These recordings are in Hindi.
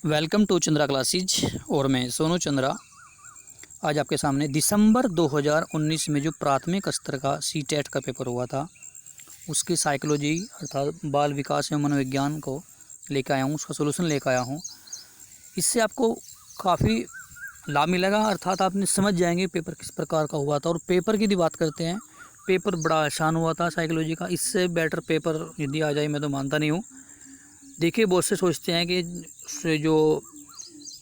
वेलकम टू चंद्रा क्लासेज और मैं सोनू चंद्रा। आज आपके सामने दिसंबर 2019 में जो प्राथमिक स्तर का सीटेट का पेपर हुआ था उसकी साइकोलॉजी अर्थात बाल विकास एवं मनोविज्ञान को लेकर आया हूँ, उसका सोल्यूशन लेकर आया हूँ। इससे आपको काफ़ी लाभ मिलेगा, अर्थात आपने समझ जाएंगे पेपर किस प्रकार का हुआ था। और पेपर की यदि बात करते हैं, पेपर बड़ा आसान हुआ था साइकोलॉजी का। इससे बेटर पेपर यदि आ जाए मैं तो मानता नहीं हूँ। देखिए, बहुत से सोचते हैं कि जो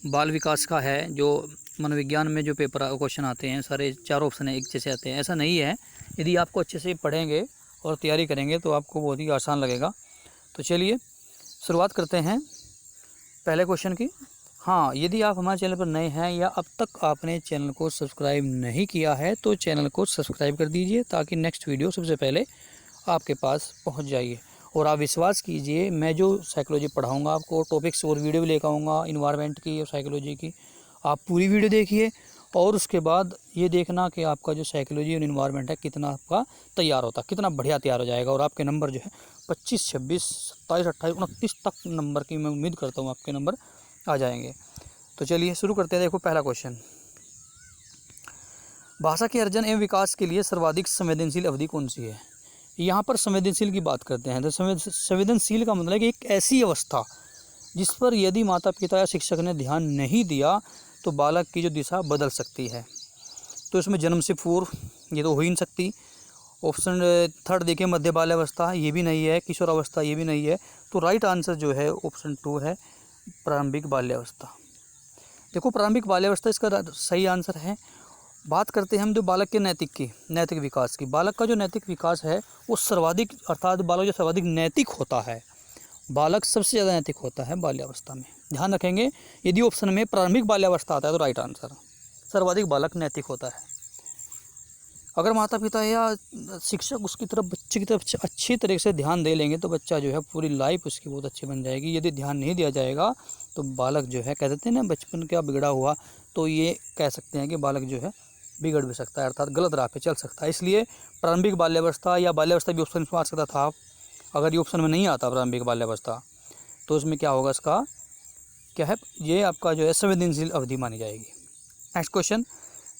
बाल विकास का है, जो मनोविज्ञान में जो पेपर क्वेश्चन आते हैं सारे 4 ऑप्शन है एक जैसे आते हैं, ऐसा नहीं है। यदि आपको अच्छे से पढ़ेंगे और तैयारी करेंगे तो आपको बहुत ही आसान लगेगा। तो चलिए शुरुआत करते हैं पहले क्वेश्चन की। हाँ, यदि आप हमारे चैनल पर नए हैं या अब तक आपने चैनल को सब्सक्राइब नहीं किया है तो चैनल को सब्सक्राइब कर दीजिए ताकि नेक्स्ट वीडियो सबसे पहले आपके पास पहुंच जाइए। और आप विश्वास कीजिए, मैं जो साइकोलॉजी पढ़ाऊंगा आपको टॉपिक्स और वीडियो भी लेकर आऊँगा इन्वायरमेंट की और साइकोलॉजी की। आप पूरी वीडियो देखिए और उसके बाद ये देखना कि आपका जो साइकोलॉजी और इन्वायरमेंट है कितना आपका तैयार होता, कितना बढ़िया तैयार हो जाएगा। और आपके नंबर जो है 25, 26, 27, 28, 29 तक नंबर की मैं उम्मीद करता हूँ आपके नंबर आ जाएंगे। तो चलिए शुरू करते हैं। देखो पहला क्वेश्चन, भाषा के अर्जन एवं विकास के लिए सर्वाधिक संवेदनशील अवधि कौन सी है? यहाँ पर संवेदनशील की बात करते हैं। तो संवेदनशील का मतलब है कि एक ऐसी अवस्था जिस पर यदि माता पिता या शिक्षक ने ध्यान नहीं दिया तो बालक की जो दिशा बदल सकती है। तो इसमें जन्म से पूर्व ये तो हो ही नहीं सकती। ऑप्शन थर्ड देखिए, मध्य बाल्यावस्था, ये भी नहीं है। किशोरावस्था, ये भी नहीं है। तो राइट आंसर जो है ऑप्शन 2 है, प्रारंभिक बाल्यावस्था। देखो, प्रारंभिक बाल्यावस्था इसका सही आंसर है। बात करते हैं हम जो बालक के नैतिक विकास की। बालक का जो नैतिक विकास है वो सर्वाधिक, अर्थात बालक जो सर्वाधिक नैतिक होता है, बालक सबसे ज़्यादा नैतिक होता है बाल्यावस्था में। ध्यान रखेंगे, यदि ऑप्शन में प्रारंभिक बाल्यावस्था आता है तो राइट आंसर, सर्वाधिक बालक नैतिक होता है। अगर माता पिता या शिक्षक उसकी तरफ, बच्चे की तरफ अच्छी तरीके से ध्यान दे लेंगे तो बच्चा जो है पूरी लाइफ उसकी बहुत अच्छी बन जाएगी। यदि ध्यान नहीं दिया जाएगा तो बालक जो है, कह देते हैं ना बचपन क्या बिगड़ा हुआ, तो ये कह सकते हैं कि बालक जो है बिगड़ भी सकता है, अर्थात गलत राह पे चल सकता है। इसलिए प्रारंभिक बाल्यावस्था या बाल्यावस्था भी ऑप्शन में आ सकता था। अगर ये ऑप्शन में नहीं आता प्रारंभिक बाल्यावस्था तो उसमें क्या होगा, इसका क्या है, ये आपका जो है संवेदनशील अवधि मानी जाएगी। नेक्स्ट क्वेश्चन,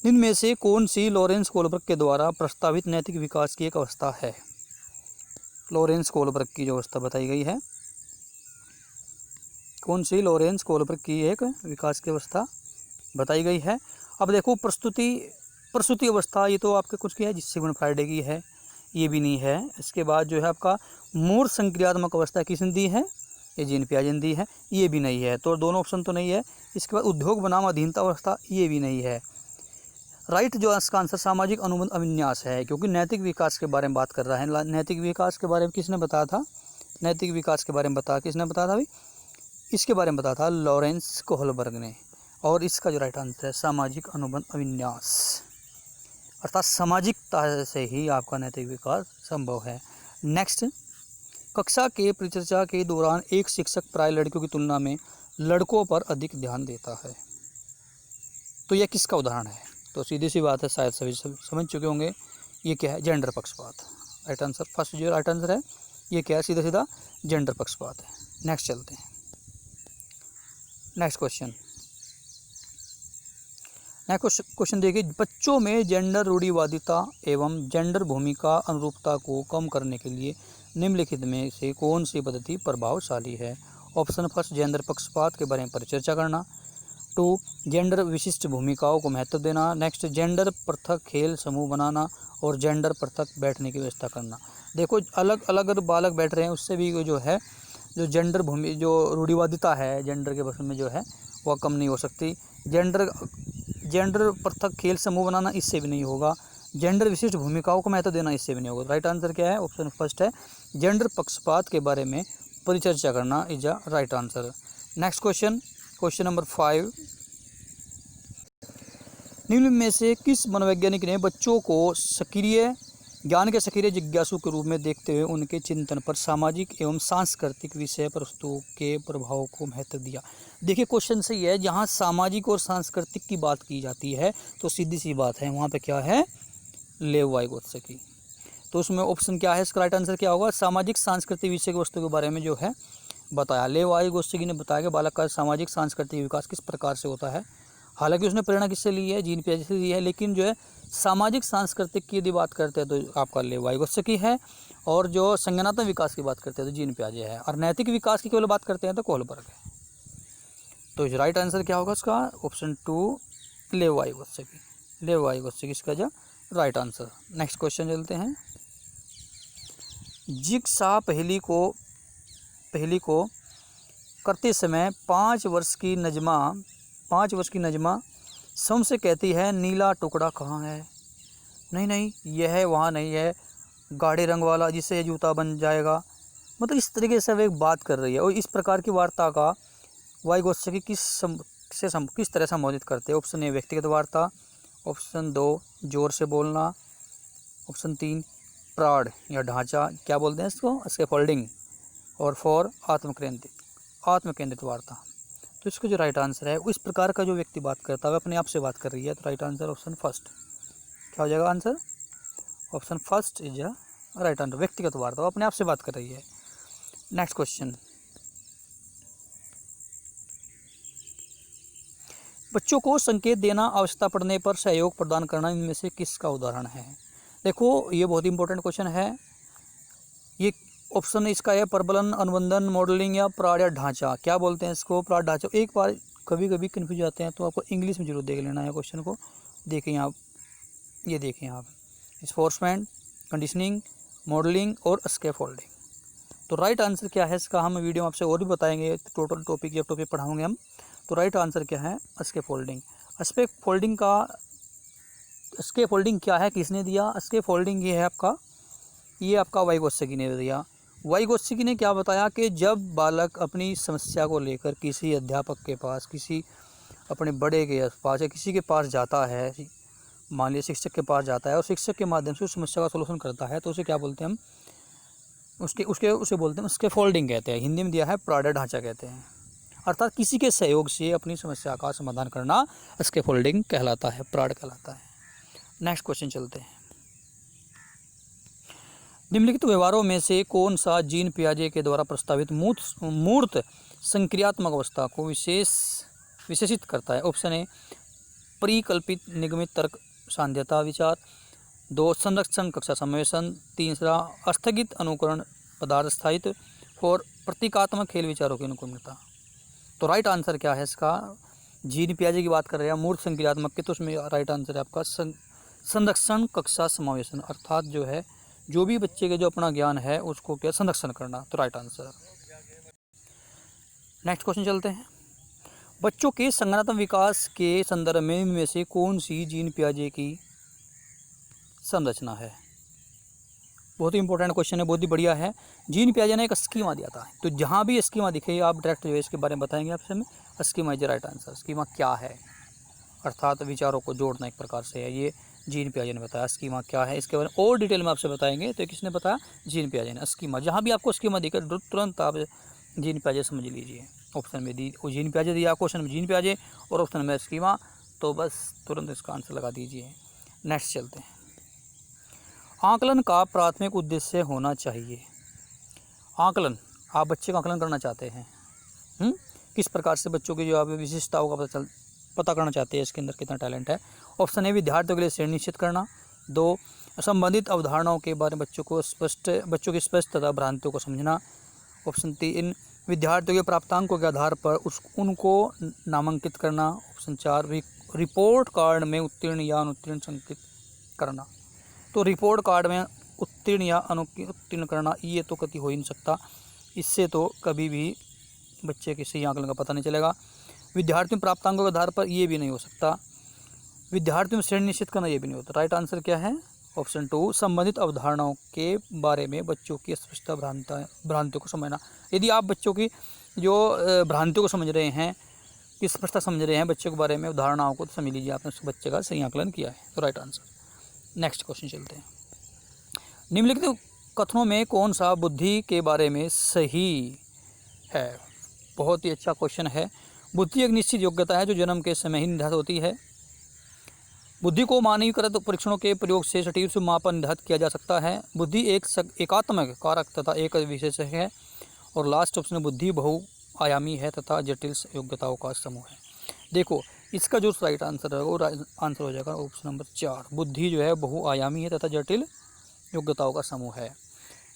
निम्न में से कौन सी लॉरेंस कोलबर्ग के द्वारा प्रस्तावित नैतिक विकास की एक अवस्था है? लॉरेंस कोलबर्ग की जो अवस्था बताई गई है, कौन सी लॉरेंस कोलबर्ग की एक विकास की अवस्था बताई गई है? अब देखो, प्रसूति अवस्था, ये तो आपके कुछ की है, सिगमंड फ्राइडे की है, ये भी नहीं है। इसके बाद जो है आपका मूर संक्रियात्मक अवस्था किसने दी है? ये जीन पियाजे ने दी है, ये भी नहीं है। तो दोनों ऑप्शन तो नहीं है। इसके बाद उद्योग बनाम अधीनता अवस्था, ये भी नहीं है। राइट जो इसका आंसर सामाजिक अनुबंध अभिन्यास है, क्योंकि नैतिक विकास के बारे में बात कर रहा है। नैतिक विकास के बारे में किसने बताया था? नैतिक विकास के बारे में किसने बताया था भाई? इसके बारे में बताया था लॉरेंस कोहलबर्ग ने। और इसका जो राइट आंसर है सामाजिक अनुबंध अभिन्यास, अर्थात सामाजिकता से ही आपका नैतिक विकास संभव है। नेक्स्ट, कक्षा के परिचर्चा के दौरान एक शिक्षक प्राय लड़कियों की तुलना में लड़कों पर अधिक ध्यान देता है। तो यह किसका उदाहरण है? तो सीधी सी बात है, शायद सभी समझ चुके होंगे। ये क्या है? जेंडर पक्षपात। राइट आंसर, फर्स्ट जो राइट आंसर है ये क्या है? सीधा सीधा जेंडर पक्षपात है। नेक्स्ट चलते हैं, नेक्स्ट क्वेश्चन देखिए, बच्चों में जेंडर रूढ़िवादिता एवं जेंडर भूमिका अनुरूपता को कम करने के लिए निम्नलिखित में से कौन सी पद्धति प्रभावशाली है? ऑप्शन फर्स्ट, जेंडर पक्षपात के बारे में परिचर्चा करना। 2, जेंडर विशिष्ट भूमिकाओं को महत्व देना। नेक्स्ट, जेंडर पृथक खेल समूह बनाना। और जेंडर पृथक बैठने की व्यवस्था करना। देखो, अलग अलग अगर बालक बैठ रहे हैं उससे भी जो है जो जेंडर जो रूढ़िवादिता है जेंडर के बस में जो है वह कम नहीं हो सकती। जेंडर पृथक खेल समूह बनाना, इससे भी नहीं होगा। जेंडर विशिष्ट भूमिकाओं को महत्व देना, इससे भी नहीं होगा। राइट आंसर क्या है? ऑप्शन फर्स्ट है, जेंडर पक्षपात के बारे में परिचर्चा करना is a right answer. Next question number 5, निम्न में से किस मनोवैज्ञानिक ने बच्चों को ज्ञान के सक्रिय जिज्ञासु के रूप में देखते हुए उनके चिंतन पर सामाजिक एवं सांस्कृतिक विषय वस्तुओं के प्रभाव को महत्व दिया? देखिए, क्वेश्चन सही है। जहाँ सामाजिक और सांस्कृतिक की बात की जाती है तो सीधी सी बात है वहाँ पे क्या है? लेव वाइगोत्स्की। तो उसमें ऑप्शन क्या है? इसका राइट आंसर क्या होगा? सामाजिक सांस्कृतिक विषय वस्तु के बारे में जो है बताया। लेव वाइगोत्स्की ने बताया कि बालक का सामाजिक सांस्कृतिक विकास किस प्रकार से होता है। हालांकि उसने प्रेरणा किससे ली है, जीन पियाजे से ली है, लेकिन जो है सामाजिक सांस्कृतिक की यदि बात करते हैं तो आपका लेव वाइगोत्स्की है, और जो संज्ञानात्मक विकास की बात करते हैं तो जीन पियाजे है, और नैतिक विकास की केवल बात करते हैं तो कोहलबर्ग है। तो राइट आंसर क्या होगा इसका, ऑप्शन 2 लेव वाइगोत्स्की। लेव वाइगोत्स्की इसका जो राइट आंसर। नेक्स्ट क्वेश्चन चलते हैं। जिगसा पहेली को करते समय 5 वर्ष की नजमा सम से कहती है नीला टुकड़ा कहाँ है। नहीं, यह वहाँ नहीं है, गाढ़े रंग वाला जिससे जूता बन जाएगा। मतलब इस तरीके से वे बात कर रही है। और इस प्रकार की वार्ता का वाइगोत्स्की किस तरह संबोधित करते हैं। ऑप्शन ए व्यक्तिगत वार्ता, ऑप्शन 2 जोर से बोलना, ऑप्शन 3 प्राण या ढांचा, क्या बोलते हैं इसको, स्कैफोल्डिंग, और 4 आत्मकेंद्रित वार्ता। तो इसका जो राइट आंसर है, इस प्रकार का जो व्यक्ति बात करता है अपने आप से बात कर रही है, तो राइट आंसर ऑप्शन फर्स्ट। क्या हो जाएगा answer, option first is a right answer. व्यक्तिगत वार्ता, वो अपने आप से बात कर रही है। नेक्स्ट क्वेश्चन, बच्चों को संकेत देना, आवश्यकता पड़ने पर सहयोग प्रदान करना, इनमें से किसका उदाहरण है। देखो ये बहुत इंपॉर्टेंट क्वेश्चन है। ये ऑप्शन इसका है प्रबलन, अनुबंधन, मॉडलिंग या प्राण या ढांचा। क्या बोलते हैं इसको, प्राण ढांचा। एक बार कभी कन्फ्यूज जाते हैं तो आपको इंग्लिश में जरूर देख लेना है क्वेश्चन को। देखिए आप, ये देखिए आप, इन्फोर्समेंट, कंडीशनिंग, मॉडलिंग और स्कैफोल्डिंग। तो राइट आंसर क्या है इसका, हम वीडियो में आपसे और भी बताएंगे, टोटल टॉपिक पढ़ाएंगे हम। तो राइट आंसर क्या है, स्कैफोल्डिंग। स्कैफोल्डिंग क्या है, किसने दिया स्कैफोल्डिंग, ये है आपका, ये आपका वाइगोत्स्की ने दिया। वाइगोत्स्की ने क्या बताया कि जब बालक अपनी समस्या को लेकर किसी अध्यापक के पास, किसी अपने बड़े के पास या किसी के पास जाता है, मान लीजिए शिक्षक के पास जाता है, और शिक्षक के माध्यम से उस समस्या का सलूशन करता है, तो उसे क्या बोलते हैं हम, उसे बोलते हैं स्कैफोल्डिंग कहते हैं। हिंदी में दिया है प्राण ढांचा कहते हैं। अर्थात किसी के सहयोग से अपनी समस्या का समाधान करना स्कैफोल्डिंग कहलाता है, प्राण कहलाता है। नेक्स्ट क्वेश्चन चलते हैं। निम्नलिखित व्यवहारों में से कौन सा जीन पियाजे के द्वारा प्रस्तावित मूर्त संक्रियात्मक अवस्था को विशेषित करता है। ऑप्शन ए परिकल्पित निगमित तर्क सांध्यता विचार, 2 संरक्षण कक्षा समावेशन, 3 अस्थगित अनुकरण पदार्थ स्थायित्व, 4 प्रतीकात्मक खेल विचारों की अनुकूलता। तो राइट आंसर क्या है इसका, जीन पियाजे की बात कर रहे हैं मूर्त संक्रियात्मक के, तो उसमें राइट आंसर है आपका संरक्षण कक्षा समावेशन। अर्थात जो है जो भी बच्चे के जो अपना ज्ञान है उसको क्या संरक्षण करना, तो राइट आंसर। नेक्स्ट क्वेश्चन चलते हैं। बच्चों के संज्ञानात्मक विकास के संदर्भ में इनमें से कौन सी जीन पियाजे की संरचना है। बहुत ही इंपॉर्टेंट क्वेश्चन है, बहुत ही बढ़िया है। जीन पियाजे ने एक स्कीमा दिया था, तो जहाँ भी स्कीमा दिखे आप डायरेक्ट जो है इसके बारे में बताएंगे आपसे। में schema is right answer. Schema क्या है, अर्थात विचारों को जोड़ना एक प्रकार से है, ये जीन पियाजे ने बताया। स्कीमा क्या है इसके बारे में और डिटेल में आपसे बताएंगे। तो किसने बताया, जीन पियाजे ने। स्कीमा, जहाँ भी आपको स्कीमा दिखे तुरंत आप जीन पियाजे समझ लीजिए। ऑप्शन में दी जीन पियाजे दिया, क्वेश्चन में जीन पियाजे और ऑप्शन में स्कीमा, तो बस तुरंत इसका आंसर लगा दीजिए। नेक्स्ट चलते हैं। आकलन का प्राथमिक उद्देश्य होना चाहिए। आकलन, आप बच्चे का आकलन करना चाहते हैं, किस प्रकार से बच्चों की जो आप विशिष्टताओं का पता करना चाहते हैं, इसके अंदर कितना टैलेंट है। ऑप्शन ए विद्यार्थियों के लिए श्रेणी निश्चित करना, 2 संबंधित अवधारणाओं के बारे में बच्चों की स्पष्ट तथा भ्रांतियों को समझना, ऑप्शन 3 विद्यार्थियों के प्राप्तांकों के आधार पर उनको नामांकित करना, ऑप्शन 4 रिपोर्ट कार्ड में उत्तीर्ण या अनुत्तीर्ण संकेत करना। तो रिपोर्ट कार्ड में उत्तीर्ण या अनुत्तीर्ण करना ये तो कभी हो ही नहीं सकता, इससे तो कभी भी बच्चे के सही आकलन का पता नहीं चलेगा। विद्यार्थियों प्राप्तांकों के आधार पर ये भी नहीं हो सकता। विद्यार्थियों में श्रेणी निश्चित करना ये भी नहीं होता। राइट आंसर क्या है, ऑप्शन 2 संबंधित अवधारणाओं के बारे में बच्चों की स्पष्ट भ्रांतियों को समझना। यदि आप बच्चों की जो भ्रांतियों को समझ रहे हैं, की स्पष्टता समझ रहे हैं बच्चों के बारे में, अवधारणाओं को, तो समझ लीजिए आपने उस बच्चे का सही आकलन किया है, तो राइट आंसर। नेक्स्ट क्वेश्चन चलते हैं। निम्नलिखित कथनों में कौन सा बुद्धि के बारे में सही है। बहुत ही अच्छा क्वेश्चन है। बुद्धि एक निश्चित योग्यता है जो जन्म के समय ही निर्धारित होती है। बुद्धि को मानवीकृत परीक्षणों के प्रयोग से सटीक से मापन निर्धारित किया जा सकता है। बुद्धि एक एकात्मक कारक तथा एक विशेषक है और लास्ट ऑप्शन बुद्धि बहुआयामी है तथा जटिल योग्यताओं का समूह है। देखो इसका जो राइट आंसर है वो आंसर हो जाएगा ऑप्शन नंबर 4, बुद्धि जो है बहुआयामी है तथा जटिल योग्यताओं का समूह है।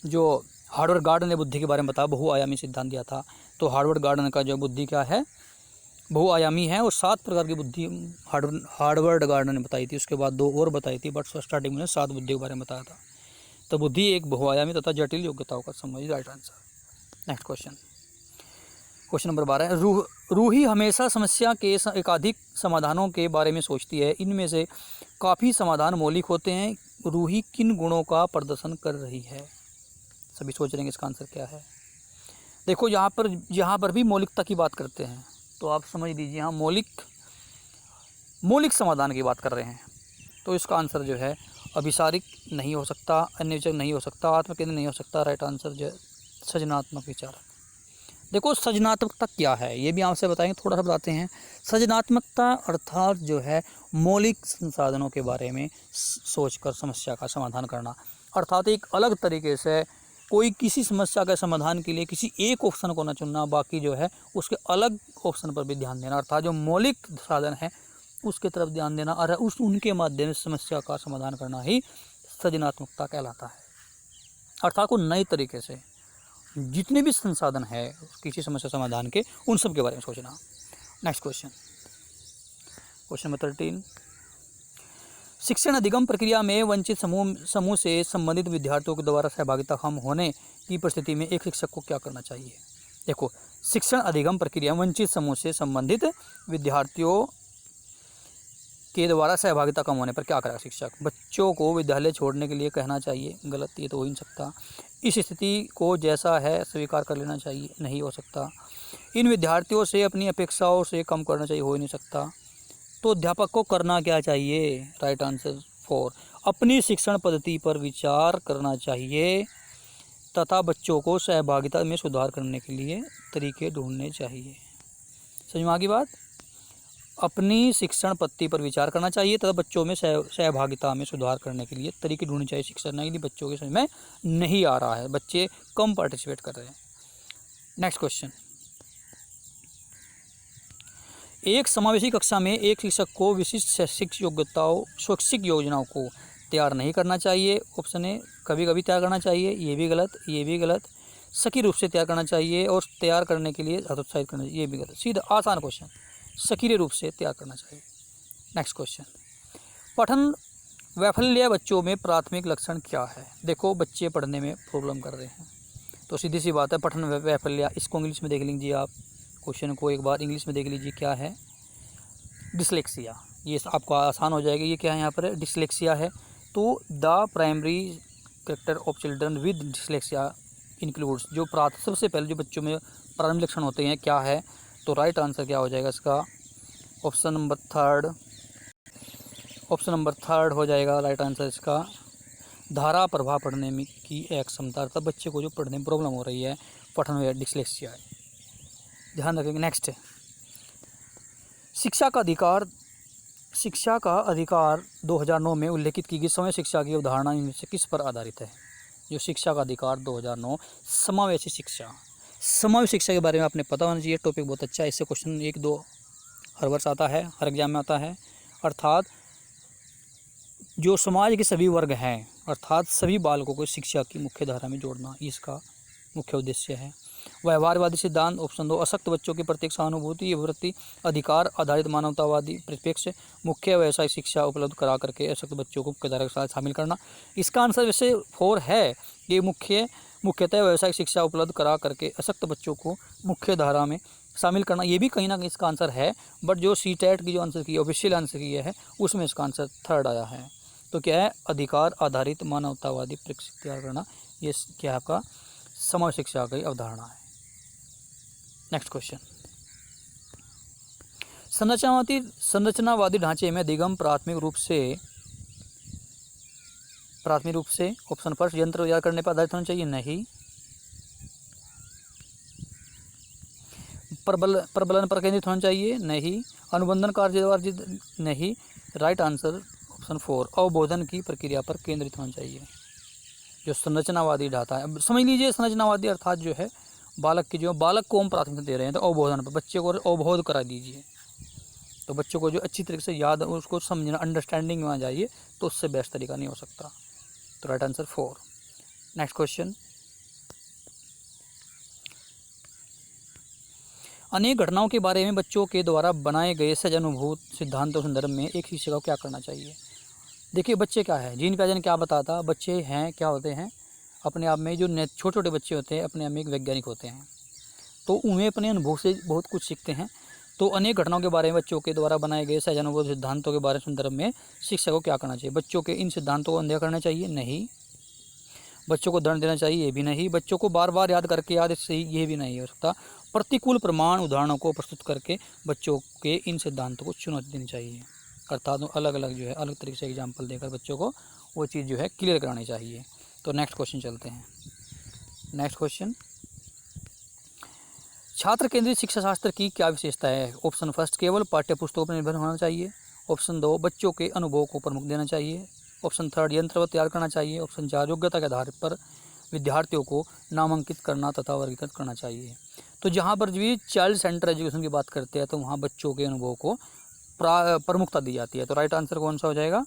जो हार्वर्ड गार्डन ने बुद्धि के बारे में बताया, बहुआयामी सिद्धांत दिया था, तो हार्वर्ड गार्डन का जो बुद्धि क्या है, बहुआयामी है। और 7 प्रकार की बुद्धि हार्वर्ड गार्डन ने बताई थी, उसके बाद 2 और बताई थी, बट स्टार्टिंग में 7 बुद्धि के बारे में बताया था। तो बुद्धि एक बहुआयामी तथा जटिल योग्यताओं का समूह, right answer. Next question, question number 12 है, रूही हमेशा समस्या के एकाधिक समाधानों के बारे में सोचती है, इनमें से काफ़ी समाधान मौलिक होते हैं, रूही किन गुणों का प्रदर्शन कर रही है? सभी सोच रहे हैं इसका आंसर क्या है। देखो यहाँ पर भी मौलिकता की बात करते हैं, तो आप समझ लीजिए यहाँ मौलिक समाधान की बात कर रहे हैं। तो इसका आंसर जो है अभिसारिक नहीं हो सकता, अन्यविचारक नहीं हो सकता, आत्मकेंद्र नहीं हो सकता, राइट आंसर जो है सृजनात्मक विचारक। देखो सृजनात्मकता क्या है ये भी आपसे बताएंगे, थोड़ा सा बताते हैं। सृजनात्मकता अर्थात जो है मौलिक संसाधनों के बारे में सोचकर समस्या का समाधान करना, अर्थात एक अलग तरीके से कोई किसी समस्या के समाधान के लिए किसी एक ऑप्शन को न चुनना, बाकी जो है उसके अलग ऑप्शन पर भी ध्यान देना, अर्थात जो मौलिक साधन है उसके तरफ ध्यान देना और उनके माध्यम से समस्या का समाधान करना ही सृजनात्मकता कहलाता है। अर्थात को नए तरीके से जितने भी संसाधन है किसी समस्या समाधान के, उन सब के बारे में सोचना। नेक्स्ट क्वेश्चन, क्वेश्चन नंबर 13, शिक्षण अधिगम प्रक्रिया में वंचित समूह से संबंधित विद्यार्थियों के द्वारा सहभागिता कम होने की परिस्थिति में एक शिक्षक को क्या करना चाहिए? देखो शिक्षण अधिगम प्रक्रिया में वंचित समूह से संबंधित विद्यार्थियों के द्वारा सहभागिता कम होने पर क्या करेगा शिक्षक? बच्चों को विद्यालय छोड़ने के लिए कहना चाहिए, गलत, ये तो हो ही नहीं सकता। इस स्थिति को जैसा है स्वीकार कर लेना चाहिए, नहीं हो सकता। इन विद्यार्थियों से अपनी अपेक्षाओं से कम करना चाहिए, हो ही नहीं सकता। तो अध्यापक को करना क्या चाहिए? राइट आंसर 4, अपनी शिक्षण पद्धति पर विचार करना चाहिए तथा बच्चों को सहभागिता में सुधार करने के लिए तरीके ढूंढने चाहिए। समझ में आ गई बात? अपनी शिक्षण पद्धति पर विचार करना चाहिए तथा बच्चों में सहभागिता में सुधार करने के लिए तरीके ढूंढने चाहिए। शिक्षण नहीं, बच्चों के समझ में नहीं आ रहा है, बच्चे कम पार्टिसिपेट कर रहे हैं। नेक्स्ट क्वेश्चन, एक समावेशी कक्षा में एक शिक्षक को विशिष्ट शैक्षिक योजनाओं को तैयार नहीं करना चाहिए। ऑप्शन ए, कभी कभी तैयार करना चाहिए, ये भी गलत, ये भी गलत। सही रूप से तैयार करना चाहिए और तैयार करने के लिए हतोत्साहित करना चाहिए, ये भी गलत। सीधा आसान क्वेश्चन, सक्रिय रूप से तैयार करना चाहिए। नेक्स्ट क्वेश्चन, पठन वैफल्य बच्चों में प्राथमिक लक्षण क्या है? देखो बच्चे पढ़ने में प्रॉब्लम कर रहे हैं, तो सीधी सी बात है पठन वैफल्य। इसको इंग्लिश में देख लीजिए आप, क्वेश्चन को एक बार इंग्लिश में देख लीजिए क्या है। डिसलेक्सिया, ये आपको आसान हो जाएगा। ये क्या है यहाँ पर? डिसलेक्सिया है। तो the primary character of children with dyslexia includes, जो सबसे पहले जो बच्चों में प्रारंभिक लक्षण होते हैं क्या है? तो राइट आंसर क्या हो जाएगा इसका? ऑप्शन नंबर 3 हो जाएगा राइट आंसर इसका। धारा प्रभाव पढ़ने में की अक्षमता, अर्थात बच्चे को जो पढ़ने में प्रॉब्लम हो रही है, पठन में डिसलेक्सिया है, ध्यान रखेंगे। नेक्स्ट, शिक्षा का अधिकार 2009 में उल्लेखित की गई समय शिक्षा की अवधारणा इनमें से किस पर आधारित है? जो शिक्षा का अधिकार 2009, समावेशी शिक्षा के बारे में आपने पता होना चाहिए। टॉपिक बहुत अच्छा है, इससे क्वेश्चन 1-2 हर वर्ष आता है, हर एग्जाम में आता है। अर्थात जो समाज के सभी वर्ग हैं, अर्थात सभी बालकों को शिक्षा की मुख्य धारा में जोड़ना, इसका मुख्य उद्देश्य है। व्यवहारवादी सिद्धांत, ऑप्शन 2, अशक्त बच्चों के प्रत्येक सहानुभूति वृत्ति अधिकार आधारित मानवतावादी परिप्रेक्ष्य, मुख्य व्यावसायिक शिक्षा उपलब्ध करा करके अशक्त बच्चों को मुख्य धारा के साथ शामिल करना। इसका आंसर वैसे 4 है, ये मुख्यतः व्यावसायिक शिक्षा उपलब्ध करा करके अशक्त बच्चों को मुख्य धारा में शामिल करना, ये भी कहीं ना कहीं इसका आंसर है। बट जो CTET की जो आंसर की ऑफिशियल आंसर की है उसमें इसका आंसर 3rd आया है। तो क्या है? अधिकार आधारित मानवतावादी परिप्रेक्ष्य तैयार करना, ये क्या है आपका? समाज शिक्षा की अवधारणा है। नेक्स्ट क्वेश्चन, संरचनावादी ढांचे में अधिगम प्राथमिक रूप से ऑप्शन फर्स्ट यंत्र तैयार करने पर आधारित होना चाहिए, नहीं। प्रबलन पर केंद्रित होना चाहिए, नहीं। अनुबंधन कार्य, नहीं। राइट आंसर ऑप्शन 4, अवबोधन की प्रक्रिया पर केंद्रित होना चाहिए। जो संरचनावादी ढांचा है, समझ लीजिए संरचनावादी अर्थात जो है बालक की जो बालक को हम प्राथमिकता दे रहे हैं तो अवबोधन पर, बच्चे को अवबोध करा दीजिए। तो बच्चों को जो अच्छी तरीके से याद, उसको समझना, अंडरस्टैंडिंग में आ जाइए, तो उससे बेस्ट तरीका नहीं हो सकता। तो राइट आंसर 4। नेक्स्ट क्वेश्चन, अनेक घटनाओं के बारे में बच्चों के द्वारा बनाए गए सहज अनुभूत सिद्धांतों के संदर्भ में एक शिक्षक को क्या करना चाहिए। देखिए बच्चे क्या है, जीन प्याजे ने क्या बताता, बच्चे हैं क्या होते हैं अपने आप में, जो छोटे छोटे बच्चे होते हैं अपने आप में एक वैज्ञानिक होते हैं, तो उन्हें अपने अनुभव से बहुत कुछ सीखते हैं। तो अनेक घटनाओं के बारे में बच्चों के द्वारा बनाए गए सहज अनुभूत सिद्धांतों के बारे में संदर्भ में शिक्षक को क्या करना चाहिए। बच्चों के इन सिद्धांतों को अनदेखा करना चाहिए, नहीं। बच्चों को दंड देना चाहिए, ये भी नहीं। बच्चों को बार बार याद करके याद सही, ये भी नहीं हो सकता। प्रतिकूल प्रमाण उदाहरणों को प्रस्तुत करके बच्चों के इन सिद्धांतों को चुनौती देनी चाहिए, अर्थात अलग अलग जो है अलग तरीके से एग्जाम्पल देकर बच्चों को वो चीज़ जो है क्लियर करानी चाहिए। तो नेक्स्ट क्वेश्चन चलते हैं। नेक्स्ट क्वेश्चन, छात्र केंद्रित शिक्षा शास्त्र की क्या विशेषता है। ऑप्शन फर्स्ट, केवल पाठ्य पुस्तकों पर निर्भर होना चाहिए। ऑप्शन 2, बच्चों के अनुभव को प्रमुख देना चाहिए। ऑप्शन 3, यंत्रवत तैयार करना चाहिए। ऑप्शन 4, योग्यता के आधार पर विद्यार्थियों को नामांकित करना तथा वर्गीकृत करना चाहिए। तो जहाँ पर भी चाइल्ड सेंटर एजुकेशन की बात करते हैं तो वहाँ बच्चों के अनुभव को प्रमुखता दी जाती है। तो राइट आंसर कौन सा हो जाएगा,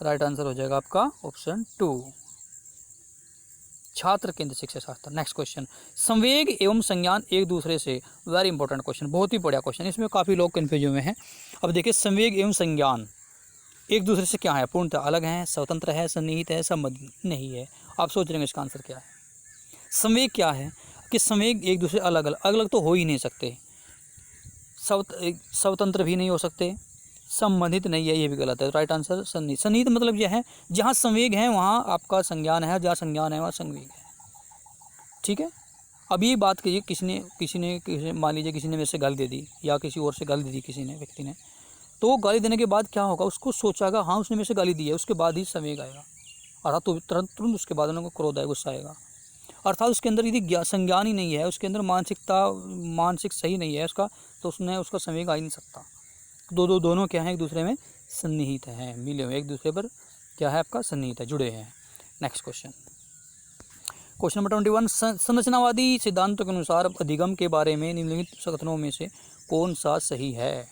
राइट आंसर हो जाएगा आपका ऑप्शन 2, छात्र केंद्रित शिक्षा शास्त्र। नेक्स्ट क्वेश्चन, संवेग एवं संज्ञान एक दूसरे से, वेरी इंपॉर्टेंट क्वेश्चन, बहुत ही बढ़िया क्वेश्चन, इसमें काफ़ी लोग कन्फ्यूज हुए हैं। अब देखिए संवेग एवं संज्ञान एक दूसरे से क्या है, पूर्णतः अलग हैं, स्वतंत्र है, सन्निहित है, संबंधित नहीं है। आप सोच रहे हैं इसका आंसर क्या है। संवेग क्या है कि संवेग एक दूसरे अलग अलग अलग तो हो ही नहीं सकते, स्वतंत्र भी नहीं हो सकते, संबंधित नहीं है, ये भी गलत है। राइट आंसर सन्निहित। सन्निहित मतलब यह है जहाँ संवेग है वहाँ आपका संज्ञान है, जहाँ संज्ञान है वहाँ संवेग है, ठीक है। अब ये बात कीजिए, किसी ने मान लीजिए किसी ने मेरे से गाली दे दी या किसी और से गाली दे दी किसी ने, व्यक्ति ने, तो गाली देने के बाद क्या होगा, उसको सोचागा हाँ उसने मेरे से गाली दी है, उसके बाद ही संवेग आएगा, अर्थात तो तुरंत उसके बाद उनको क्रोध आएगा, गुस्सा आएगा, अर्थात उसके अंदर यदि संज्ञान ही नहीं है, उसके अंदर मानसिक सही नहीं है उसका, तो उसका संवेग आ ही नहीं सकता। दोनों क्या है, एक दूसरे में सन्निहित हैं, मिले हुए एक दूसरे पर क्या है आपका सन्निहित है, जुड़े हैं। नेक्स्ट क्वेश्चन, क्वेश्चन नंबर 21, संरचनावादी सिद्धांतों के अनुसार अधिगम के बारे में निम्नलिखित कथनों में से कौन सा सही है,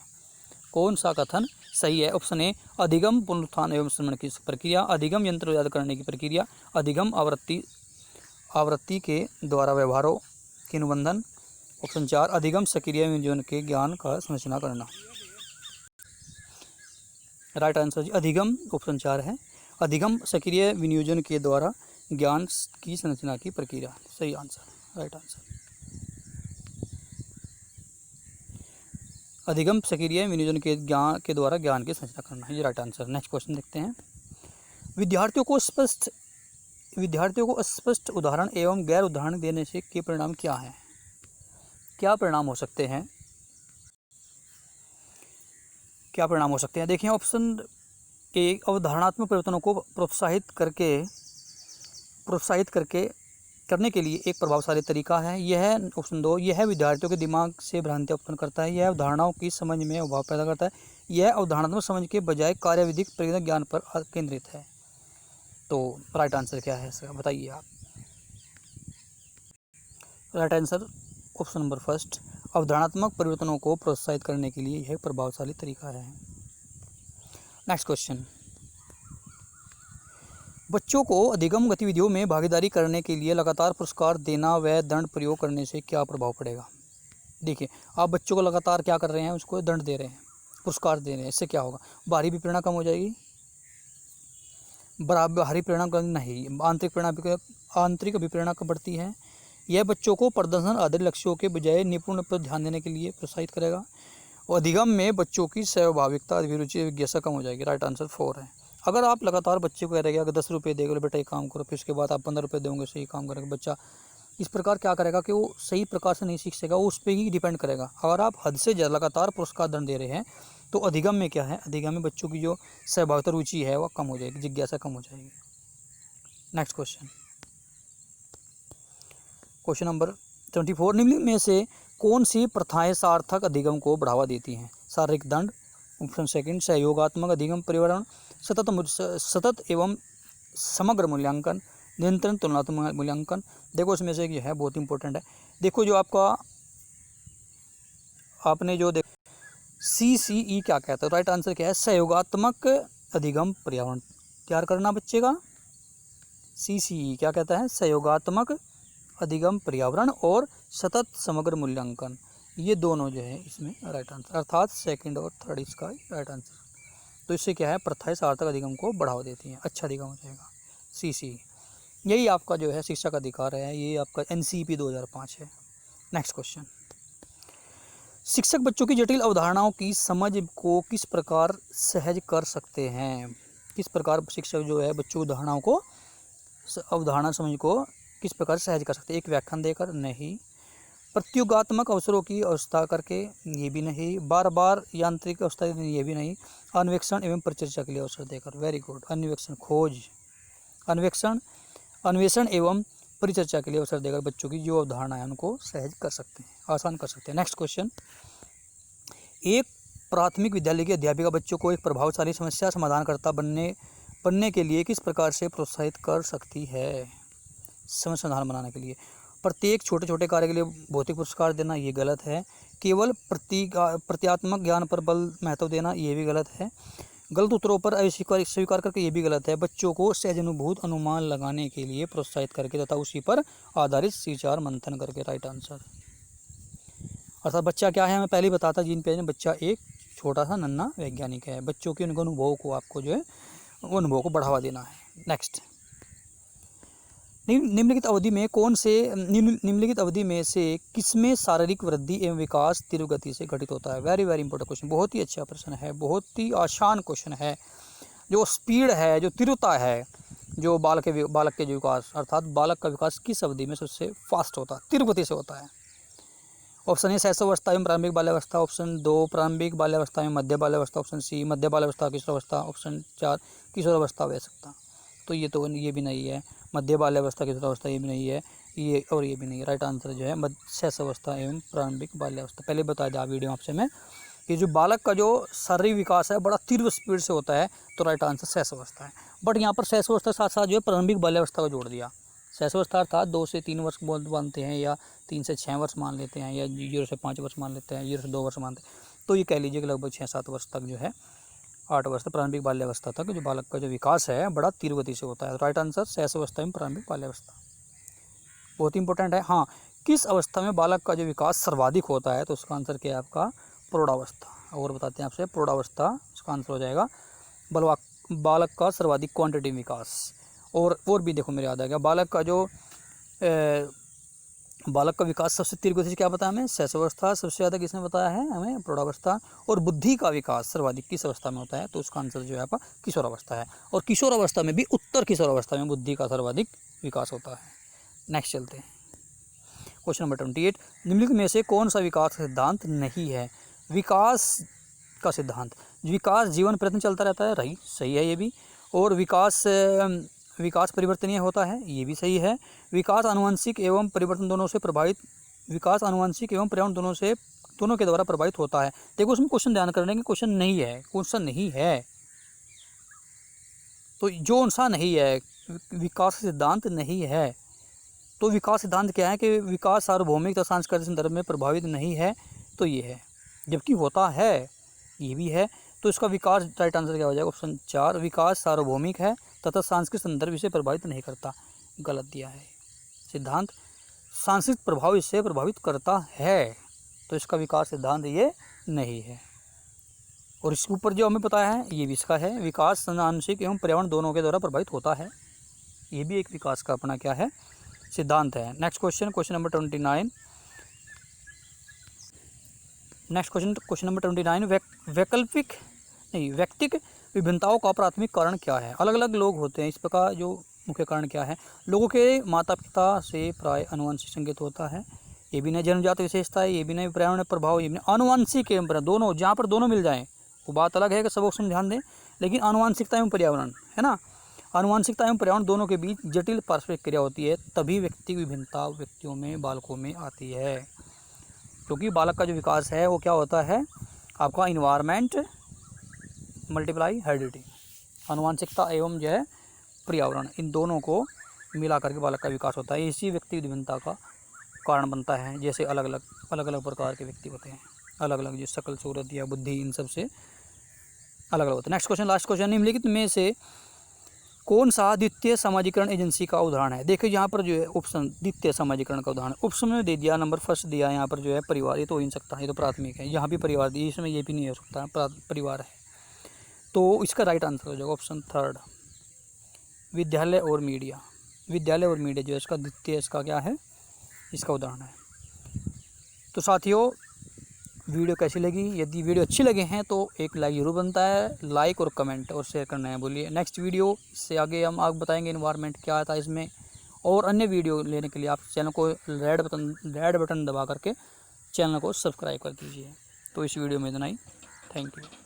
कौन सा कथन सही है। ऑप्शन ए, अधिगम पुनरुत्थान एवं स्मरण की प्रक्रिया। अधिगम यंत्र याद करने की प्रक्रिया। अधिगम आवृत्ति के द्वारा व्यवहारों के अनुबंधन। ऑप्शन 4, अधिगम सक्रिय विनियोजन के ज्ञान का संरचना करना। राइट आंसर जी अधिगम, ऑप्शन 4 है, अधिगम सक्रिय विनियोजन के द्वारा ज्ञान की संरचना की प्रक्रिया, सही आंसर, राइट आंसर। अधिगम सक्रिय विनियोजन के द्वारा ज्ञान की संरचना करना, ये राइट आंसर। नेक्स्ट क्वेश्चन देखते हैं, विद्यार्थियों को स्पष्ट उदाहरण एवं गैर उदाहरण देने से के परिणाम क्या हैं, क्या परिणाम हो सकते हैं, क्या परिणाम हो सकते हैं। देखिए ऑप्शन ए, अवधारणात्मक परिवर्तनों को प्रोत्साहित करने के लिए एक प्रभावशाली तरीका है यह। ऑप्शन 2, यह विद्यार्थियों के दिमाग से भ्रांतियाँ उत्पन्न करता है। यह अवधारणाओं की समझ में अभाव पैदा करता है। यह अवधारणात्मक समझ के बजाय कार्यविधिक प्रयोजन ज्ञान पर केंद्रित है। तो राइट आंसर क्या है इसका बताइए आप। Right answer option number first, अवधारणात्मक परिवर्तनों को प्रोत्साहित करने के लिए यह प्रभावशाली तरीका है। नेक्स्ट क्वेश्चन, बच्चों को अधिगम गतिविधियों में भागीदारी करने के लिए लगातार पुरस्कार देना व दंड प्रयोग करने से क्या प्रभाव पड़ेगा। देखिए आप बच्चों को लगातार क्या कर रहे हैं, उसको दंड दे रहे हैं, पुरस्कार दे रहे हैं, इससे क्या होगा, बाहरी विप्रेरणा कम हो जाएगी, बाहरी प्रेरणा कम नहीं, आंतरिक अभिप्रेरणा कम बढ़ती है। यह बच्चों को प्रदर्शन आधारित लक्ष्यों के बजाय निपुण पर ध्यान देने के लिए प्रोत्साहित करेगा। और अधिगम में बच्चों की स्वाभाविकता, अभिरुचि, जिज्ञासा कम हो जाएगी। राइट आंसर 4 है। अगर आप लगातार बच्चे को कह रहे हैं अगर 10 रुपये देगा बेटा ये काम करो, फिर उसके बाद आप 15 रुपये दोगे सही काम करेगा बच्चा, इस प्रकार क्या करेगा कि वो सही प्रकार से नहीं सीख सकेगा, वो उस पर ही डिपेंड करेगा। अगर आप हद से ज़्यादा लगातार पुरस्कार दंड दे रहे हैं तो अधिगम में क्या है, अधिगम में बच्चों की जो स्वाभाविकता रुचि है वह कम हो जाएगी, जिज्ञासा कम हो जाएगी। नेक्स्ट क्वेश्चन, क्वेश्चन नंबर 24, निम्नलिखित में से कौन सी प्रथाएं सार्थक अधिगम को बढ़ावा देती हैं। शारीरिक दंड, ऑप्शन सेकंड, सहयोगात्मक अधिगम परिवरण, सतत एवं समग्र मूल्यांकन, निरंतर तुलनात्मक मूल्यांकन। देखो इसमें से ये है बहुत इंपॉर्टेंट है, देखो जो आपका आपने जो CCE क्या कहता है, राइट आंसर क्या है, सहयोगात्मक अधिगम पर्यावरण तैयार करना बच्चे का। CCE क्या कहता है, सहयोगात्मक अधिगम पर्यावरण और सतत समग्र मूल्यांकन, ये दोनों जो है इसमें राइट आंसर, अर्थात सेकंड और थर्ड इसका राइट आंसर। तो इससे क्या है, प्रथाएं सार्थक अधिगम को बढ़ावा देती हैं, अच्छा अधिगम हो जाएगा CCE। यही आपका जो है शिक्षा का अधिकार है, ये आपका NCEP 2005 है। नेक्स्ट क्वेश्चन, शिक्षक बच्चों की जटिल अवधारणाओं की समझ को किस प्रकार सहज कर सकते हैं। किस प्रकार शिक्षक जो है बच्चों की धारणाओं को, अवधारणा समझ को किस प्रकार सहज कर सकते हैं, एक व्याख्यान देकर नहीं, प्रत्युगात्मक अवसरों की अवस्था करके ये भी नहीं, बार बार यांत्रिक अवस्था ये भी नहीं, अन्वेषण एवं परिचर्चा के लिए अवसर देकर, वेरी गुड, अन्वेषण खोज, अन्वेषण एवं परिचर्चा के लिए अवसर देकर बच्चों की जो अवधारणा है उनको सहज कर सकते हैं, आसान कर सकते हैं। नेक्स्ट क्वेश्चन, एक प्राथमिक विद्यालय की अध्यापिका बच्चों को एक प्रभावशाली समस्या समाधानकर्ता बनने के लिए किस प्रकार से प्रोत्साहित कर सकती है। समस्या समाधान बनाने के लिए प्रत्येक छोटे छोटे कार्य के लिए भौतिक पुरस्कार देना ये गलत है, केवल प्रत्यात्मक ज्ञान पर बल महत्व देना ये भी गलत है, गलत उत्तरों पर स्वीकार करके ये भी गलत है, बच्चों को सहज अनुभूत अनुमान लगाने के लिए प्रोत्साहित करके तथा उसी पर आधारित विचार मंथन करके, राइट आंसर। अर्थात बच्चा क्या है, मैं पहले ही बताता जिन पेज में, बच्चा एक छोटा सा नन्हा वैज्ञानिक है, बच्चों के उनके अनुभव को आपको जो है वो अनुभव को बढ़ावा देना है। नेक्स्ट, निम्नलिखित अवधि में कौन से निम्नलिखित अवधि में से किसमें शारीरिक वृद्धि एवं विकास तीव्र गति से घटित होता है। वेरी वेरी इंपॉर्टेंट क्वेश्चन, बहुत ही अच्छा प्रश्न है, बहुत ही आसान क्वेश्चन है। जो स्पीड है, जो तीव्रता है, जो बालक के जो विकास, अर्थात बालक का विकास किस अवधि में सबसे फास्ट होता है, तीव्र गति से होता है। ऑप्शन ए शैशवावस्था एवं प्रारंभिक बाल्यावस्था, ऑप्शन 2 प्रारंभिक बाल्यावस्था एवं मध्य बाल्यावस्था, ऑप्शन सी मध्य बाल्यावस्था किशोरावस्था, ऑप्शन 4 किशोरावस्था वयस्कता। तो ये भी नहीं है, मध्य बाल्यावस्था किशोरावस्था ये भी नहीं है, ये और ये भी नहीं है, राइट आंसर जो है शैशवावस्था एवं प्रारंभिक बाल्यावस्था। पहले बता दिया वीडियो आपसे मैं कि जो बालक का जो शारीरिक विकास है बड़ा तीव्र स्पीड से होता है, तो राइट आंसर शैशवावस्था है। बट यहाँ पर शैशवावस्था के साथ साथ जो है प्रारंभिक बाल्यावस्था को जोड़ दिया। शैशवावस्था अर्थात 2 से 3 वर्ष मानते हैं, या 3 से 6 वर्ष मान लेते हैं, या 0 से 5 वर्ष मान लेते हैं, 0 से 2 वर्ष मानते हैं, तो ये कह लीजिए कि लगभग 6-7 वर्ष तक जो है, 8 वर्ष तक प्रारंभिक बाल्यावस्था तक जो बालक का जो विकास है बड़ा तीव्र गति से होता है। राइट आंसर शैशवावस्था में प्रारंभिक बाल्यावस्था, बहुत इंपॉर्टेंट है। हाँ, किस अवस्था में बालक का जो विकास सर्वाधिक होता है, तो उसका आंसर क्या है आपका, प्रौढ़ावस्था। और बताते हैं आपसे, प्रौढ़ावस्था इसका आंसर हो जाएगा। बालक का सर्वाधिक क्वांटिटी विकास। और भी देखो मेरे याद आ गया, बालक का विकास सबसे तीव्र गति से क्या बताया हमें, शैशवावस्था। सबसे ज़्यादा किसने बताया है हमें, प्रौढ़ावस्था। और बुद्धि का विकास सर्वाधिक किस अवस्था में होता है, तो उसका आंसर जो है आपका किशोरावस्था है। और किशोरावस्था में भी, उत्तर किशोरावस्था में बुद्धि का सर्वाधिक विकास होता है। नेक्स्ट चलते हैं, क्वेश्चन नंबर 28, निम्नलिखित में से कौन सा विकास का सिद्धांत नहीं है। विकास का सिद्धांत, विकास जीवन प्रयत्न चलता रहता है, रही सही है ये भी। और विकास परिवर्तनीय होता है, ये भी सही है। विकास आनुवंशिक एवं परिवर्तन दोनों से प्रभावित, विकास आनुवंशिक एवं पर्यावरण दोनों के द्वारा प्रभावित होता है। देखो उसमें क्वेश्चन ध्यान करने के, क्वेश्चन नहीं है, क्वेश्चन नहीं है, तो जो सा नहीं है, विकास सिद्धांत नहीं है। तो विकास सिद्धांत क्या है कि विकास सार्वभौमिक तथा सांस्कृतिक संदर्भ में प्रभावित नहीं है, तो ये है। जबकि होता है, ये भी है। तो इसका विकास राइट आंसर क्या हो जाएगा, ऑप्शन 4, विकास सार्वभौमिक है तथा सांस्कृतिक संदर्भ इसे प्रभावित नहीं करता, गलत दिया है। सिद्धांत सांस्कृतिक प्रभाव इससे प्रभावित करता है, तो इसका विकास सिद्धांत ये नहीं है। और इसके ऊपर जो हमें पता है ये भी इसका है, विकास आंशिक एवं पर्यावरण दोनों के द्वारा प्रभावित होता है, ये भी एक विकास का अपना क्या है, सिद्धांत है। Next question, question number 29। Next question number 29, व्यक्तिक विभिन्नताओं का प्राथमिक कारण क्या है। अलग अलग लोग होते हैं, इस प्रकार जो मुख्य कारण क्या है, लोगों के माता पिता से प्राय अनुवांशिक संकेत होता है, ये भी नहीं। जन्मजात विशेषता है, ये भी नहीं। पर्यावरण प्रभाव, ये भी नहीं। अनुवांशिक एवं दोनों, जहाँ पर दोनों मिल जाएं वो बात अलग है कि सब ऑप्शन ध्यान दें, लेकिन अनुवांशिकता एवं पर्यावरण है ना, अनुवांशिकता एवं पर्यावरण दोनों के बीच जटिल पारस्परिक क्रिया होती है, तभी व्यक्तिक विभिन्नता व्यक्तियों में, बालकों में आती है। क्योंकि बालक का जो विकास है वो क्या होता है आपका, इन्वायरमेंट मल्टीप्लाई हेरिडिटी, अनुवांशिकता एवं जो है पर्यावरण, इन दोनों को मिला करके बालक का विकास होता है। इसी व्यक्ति विभिन्नता का कारण बनता है। जैसे अलग अलग प्रकार के व्यक्ति होते हैं, अलग अलग जो शक्ल सूरत या बुद्धि इन सब से अलग अलग होते हैं। नेक्स्ट क्वेश्चन, लास्ट क्वेश्चन, निम्नलिखित में से कौन सा द्वितीय समाजीकरण एजेंसी का उदाहरण है। देखिए यहाँ पर जो है ऑप्शन द्वितीय समाजीकरण का उदाहरण ऑप्शन में दे दिया, नंबर फर्स्ट दिया यहाँ पर जो है परिवार, ये तो हो ही नहीं सकता, ये तो प्राथमिक है, यहाँ भी परिवार दिया, इसमें ये भी नहीं हो सकता, परिवार है। तो इसका राइट आंसर हो जाएगा ऑप्शन थर्ड, विद्यालय और मीडिया। विद्यालय और मीडिया जो है इसका द्वितीय, इसका क्या है, इसका उदाहरण है। तो साथियों वीडियो कैसी लगी, यदि वीडियो अच्छी लगे हैं तो एक लाइक जरूर बनता है, लाइक और कमेंट और शेयर करना है बोलिए। नेक्स्ट वीडियो इससे आगे हम आपको बताएंगे इन्वायरमेंट क्या आता है इसमें, और अन्य वीडियो लेने के लिए आप चैनल को रेड बटन दबा करके चैनल को सब्सक्राइब कर दीजिए। तो इस वीडियो में इतना ही, थैंक यू।